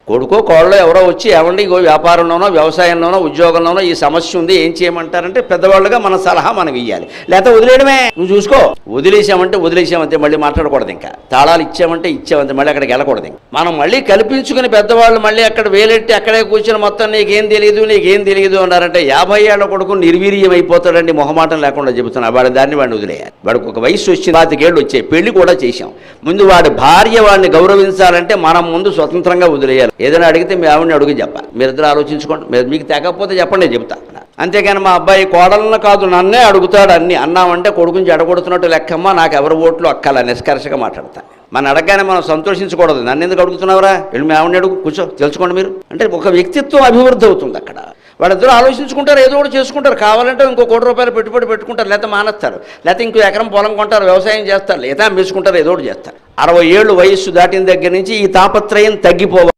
కొడుకో కోళ్ళో ఎవరో వచ్చి ఏమండి ఇగో వ్యాపారంలోనో వ్యవసాయంలోనో ఉద్యోగంలోనో ఈ సమస్య ఉంది, ఏం చేయమంటారంటే పెద్దవాళ్ళుగా మన సలహా మనకి ఇవ్వాలి. లేకపోతే వదిలేయడమే, నువ్వు చూసుకో. వదిలేసామంటే మళ్ళీ మాట్లాడకూడదు. ఇంకా తాళాలు ఇచ్చామంటే మళ్ళీ అక్కడికి వెళ్ళకూడదు. మనం మళ్ళీ కల్పించుకుని పెద్దవాళ్ళు మళ్ళీ అక్కడ వేలెట్టి అక్కడే కూర్చొని మొత్తం నీకేం తెలియదు అన్నారంటే 50 ఏళ్ల కొడుకు నిర్వీర్యం అయిపోతాడండి. మొహమాటం లేకుండా చెబుతున్నా. వాడిని వదిలేయాలి. వాడికి ఒక వయసు వచ్చింది, 25 ఏళ్ళు వచ్చాయి, పెళ్లి కూడా చేశాం. ముందు వాడి భార్య వాడిని గౌరవించాలంటే మనం ముందు స్వతంత్రంగా వదిలేయాలి. ఏదైనా అడిగితే మీ ఆవిడని అడుగు చెప్పాలి. మీరిద్దరు ఆలోచించుకోండి. మీకు తెగకపోతే చెప్పండి, నేను చెబుతా. అంతేగాని మా అబ్బాయి కోడలను కాదు నన్నే అడుగుతాడు అన్ని అన్నామంటే కొడుకుని చెడగొడుతున్నట్టు లెక్కమ్మ. నాకు ఎవరి ఓట్లు అక్కల నిష్కర్షగా మాట్లాడతాను. మన అడగగానే మనం సంతోషించకూడదు. నన్ను ఎందుకు అడుగుతున్నావురా, వెళ్ళి మీ ఆవిడని అడుగు, కూర్చో, తెలుసుకోండి మీరు అంటే ఒక వ్యక్తిత్వం అభివృద్ధి అవుతుంది అక్కడ. వాళ్ళిద్దరూ ఆలోచించుకుంటారు, ఏదో ఒకటి చేసుకుంటారు. కావాలంటే ఇంకో ₹1 పెట్టుబడి పెట్టుకుంటారు, లేకపోతే మానేస్తారు, లేకపోతే ఇంకో ఎకరం పొలం కొంటారు, వ్యవసాయం చేస్తారు, లేదా అమ్మేసుకుంటారు, ఏదో ఒకటి చేస్తారు. 60 ఏళ్ళు వయస్సు దాటిన దగ్గర నుంచి ఈ తాపత్రయం తగ్గిపోవాలి.